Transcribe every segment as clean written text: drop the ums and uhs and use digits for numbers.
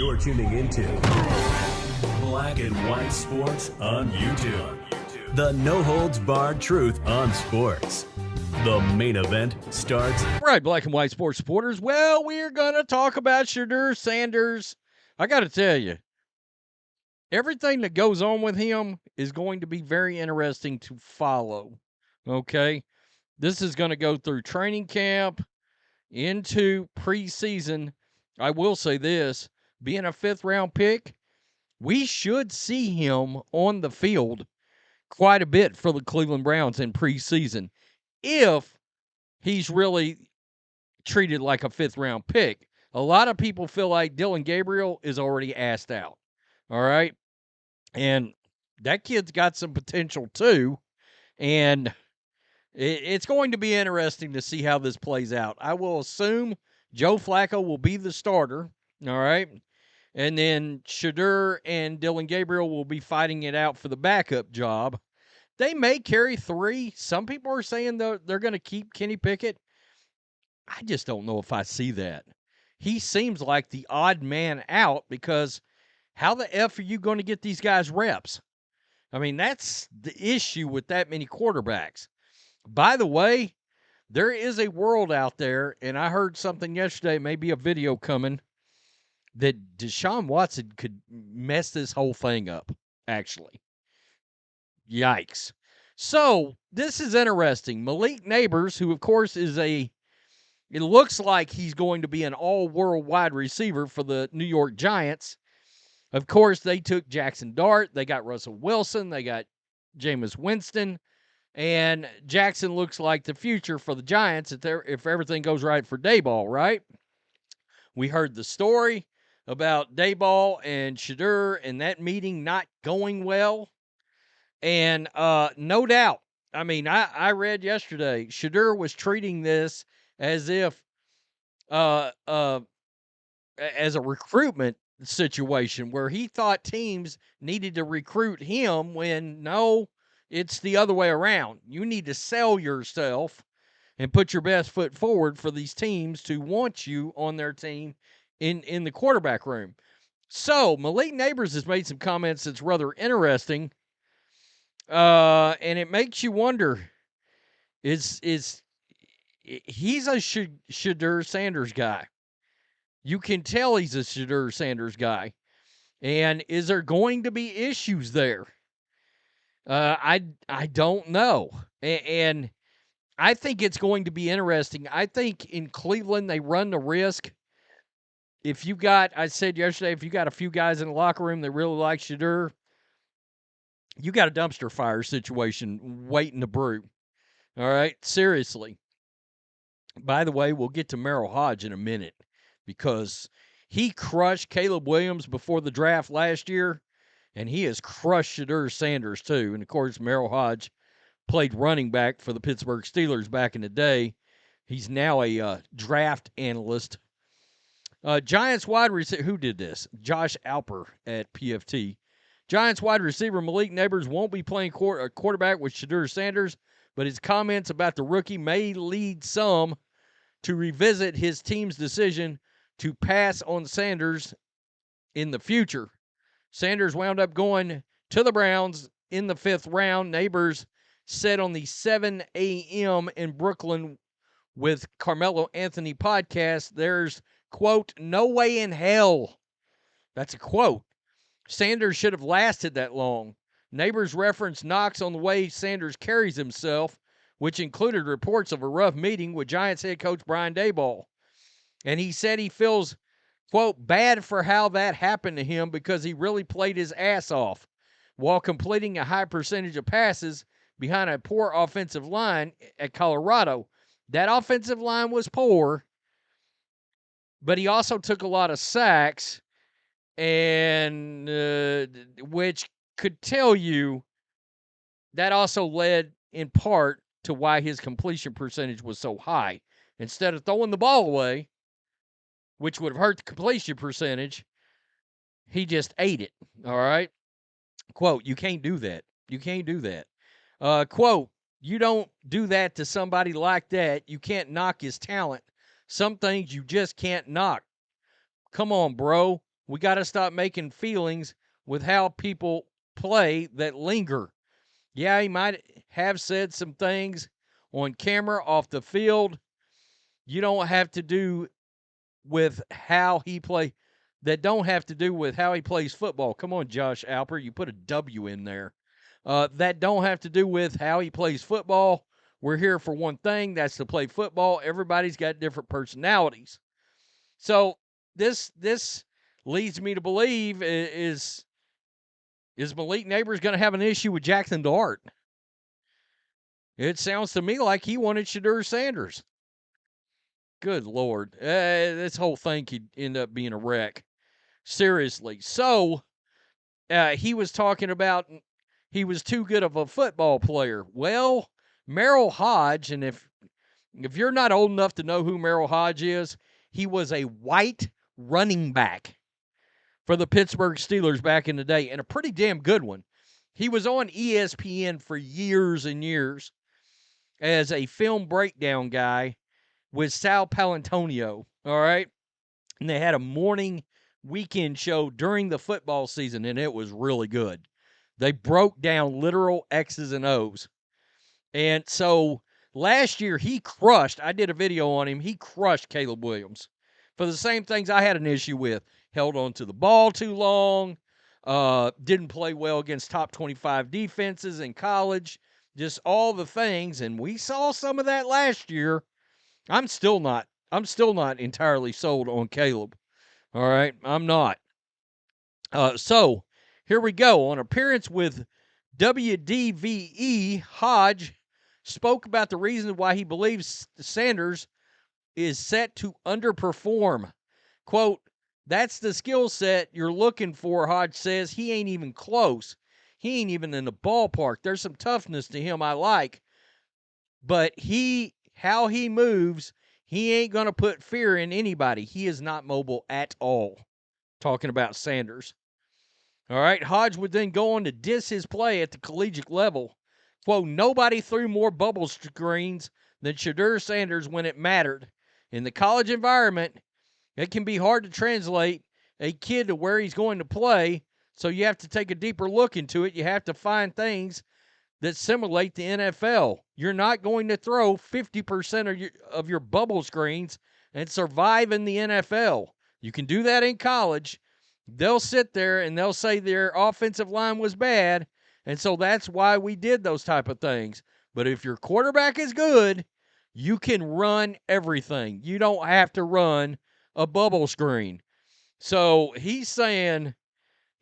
You're tuning into Black and White Sports on YouTube. The no-holds-barred truth on sports. The main event starts. All right, Black and White Sports supporters. Well, we're going to talk about Shedeur Sanders. I got to tell you, everything that goes on with him is going to be very interesting to follow, okay? This is going to go through training camp into preseason. I will say this, being a fifth-round pick, we should see him on the field quite a bit for the Cleveland Browns in preseason if he's really treated like a fifth-round pick. A lot of people feel like Dillon Gabriel is already asked out, all right? And that kid's got some potential too, and it's going to be interesting to see how this plays out. I will assume Joe Flacco will be the starter, all right? And then Shedeur and Dillon Gabriel will be fighting it out for the backup job. They may carry three. Some people are saying they're going to keep Kenny Pickett. I just don't know if I see that. He seems like the odd man out because how the F are you going to get these guys reps? I mean, that's the issue with that many quarterbacks. By the way, there is a world out there, and I heard something yesterday, maybe a video coming, that Deshaun Watson could mess this whole thing up, actually. Yikes. So, this is interesting. Malik Nabers, who, of course, it looks like he's going to be an all-world wide receiver for the New York Giants. Of course, they took Jackson Dart. They got Russell Wilson. They got Jameis Winston. And Jackson looks like the future for the Giants if everything goes right for Daboll, right? We heard the story about Daboll and Shedeur and that meeting not going well. And no doubt, I mean, I read yesterday, Shedeur was treating this as if as a recruitment situation where he thought teams needed to recruit him when no, it's the other way around. You need to sell yourself and put your best foot forward for these teams to want you on their team in the quarterback room. So Malik Nabers has made some comments that's rather interesting. And it makes you wonder, he's a Shedeur Sanders guy. You can tell he's a Shedeur Sanders guy. And is there going to be issues there? I don't know. And I think it's going to be interesting. I think in Cleveland they run the risk. I said yesterday, if you got a few guys in the locker room that really like Shedeur, you got a dumpster fire situation waiting to brew. All right? Seriously. By the way, we'll get to Merril Hoge in a minute because he crushed Caleb Williams before the draft last year, and he has crushed Shedeur Sanders too. And, of course, Merril Hoge played running back for the Pittsburgh Steelers back in the day. He's now a draft analyst. Giants wide receiver, who did this? Josh Alper at PFT. Giants wide receiver Malik Nabers won't be playing quarterback with Shedeur Sanders, but his comments about the rookie may lead some to revisit his team's decision to pass on Sanders in the future. Sanders wound up going to the Browns in the 5th round. Nabers said on the 7 a.m. in Brooklyn with Carmelo Anthony podcast, there's, quote, no way in hell. That's a quote. Sanders should have lasted that long. Nabers referenced knocks on the way Sanders carries himself, which included reports of a rough meeting with Giants head coach Brian Daboll. And he said he feels, quote, bad for how that happened to him because he really played his ass off while completing a high percentage of passes behind a poor offensive line at Colorado. That offensive line was poor, but he also took a lot of sacks, and which could tell you that also led in part to why his completion percentage was so high. Instead of throwing the ball away, which would have hurt the completion percentage, he just ate it, all right? Quote, you can't do that. You can't do that. Quote, you don't do that to somebody like that. You can't knock his talent. Some things you just can't knock. Come on, bro. We got to stop making feelings with how people play that linger. Yeah, he might have said some things on camera, off the field. You don't have to do with how he play that don't have to do with how he plays football. Come on, Josh Alper, you put a W in there. That don't have to do with how he plays football. We're here for one thing, that's to play football. Everybody's got different personalities. So this leads me to believe is Malik Nabers going to have an issue with Jackson Dart? It sounds to me like he wanted Shedeur Sanders. Good Lord. This whole thing could end up being a wreck. Seriously. So, he was talking about he was too good of a football player. Well, Merril Hoge, and if you're not old enough to know who Merril Hoge is, he was a white running back for the Pittsburgh Steelers back in the day, and a pretty damn good one. He was on ESPN for years and years as a film breakdown guy with Sal Palantonio, all right? And they had a morning weekend show during the football season, and it was really good. They broke down literal X's and O's. And so last year he crushed, I did a video on him, he crushed Caleb Williams for the same things I had an issue with. Held on to the ball too long, didn't play well against top 25 defenses in college, just all the things. And we saw some of that last year. I'm still not entirely sold on Caleb. All right, I'm not. So here we go. On appearance with WDVE, Hoge spoke about the reason why he believes Sanders is set to underperform. Quote, "That's the skill set you're looking for," Hoge says. "He ain't even close. He ain't even in the ballpark. There's some toughness to him I like. But how he moves, he ain't going to put fear in anybody. He is not mobile at all." Talking about Sanders. All right, Hoge would then go on to diss his play at the collegiate level. Quote, "Nobody threw more bubble screens than Shedeur Sanders when it mattered. In the college environment, it can be hard to translate a kid to where he's going to play, so you have to take a deeper look into it. You have to find things that simulate the NFL. You're not going to throw 50% of your bubble screens and survive in the NFL. You can do that in college. They'll sit there and they'll say their offensive line was bad, and so that's why we did those type of things. But if your quarterback is good, you can run everything. You don't have to run a bubble screen." So he's saying,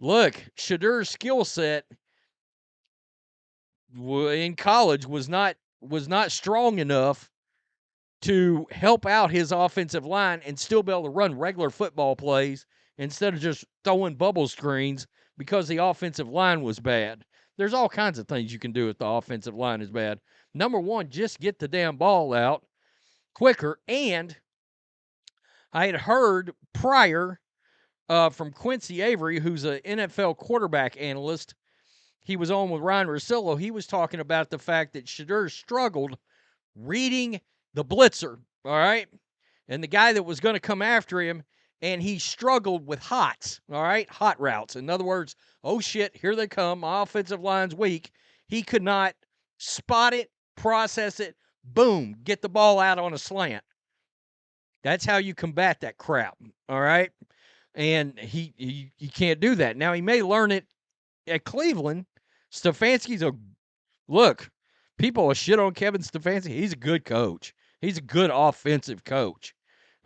look, Shedeur's skill set in college was not strong enough to help out his offensive line and still be able to run regular football plays instead of just throwing bubble screens because the offensive line was bad. There's all kinds of things you can do if the offensive line is bad. Number one, just get the damn ball out quicker. And I had heard prior from Quincy Avery, who's an NFL quarterback analyst. He was on with Ryan Russillo. He was talking about the fact that Shedeur struggled reading the blitzer, all right? And the guy that was going to come after him, and he struggled with hots, all right? Hot routes. In other words, oh shit, here they come. My offensive line's weak. He could not spot it, process it, boom, get the ball out on a slant. That's how you combat that crap, all right? And he can't do that. Now, he may learn it at Cleveland. Stefanski's look, people are shit on Kevin Stefanski. He's a good coach. He's a good offensive coach.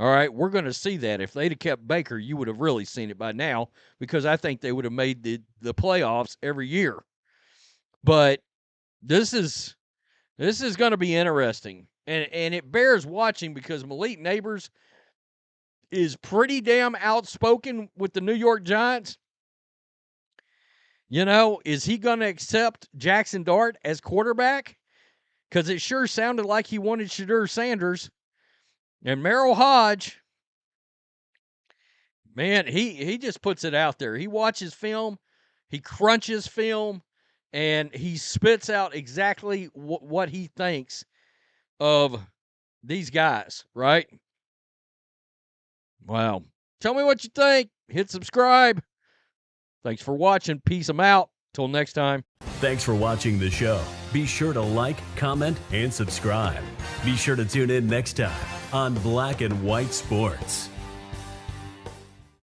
All right, we're going to see that. If they'd have kept Baker, you would have really seen it by now, because I think they would have made the playoffs every year. But this is going to be interesting, and it bears watching, because Malik Nabers is pretty damn outspoken with the New York Giants. You know, is he going to accept Jackson Dart as quarterback? Because it sure sounded like he wanted Shedeur Sanders. And Merrill Hoge, man, he just puts it out there. He watches film, he crunches film, and he spits out exactly what he thinks of these guys, right? Wow. Tell me what you think. Hit subscribe. Thanks for watching. Peace. I'm out. Till next time. Thanks for watching the show. Be sure to like, comment, and subscribe. Be sure to tune in next time on Black and White Sports.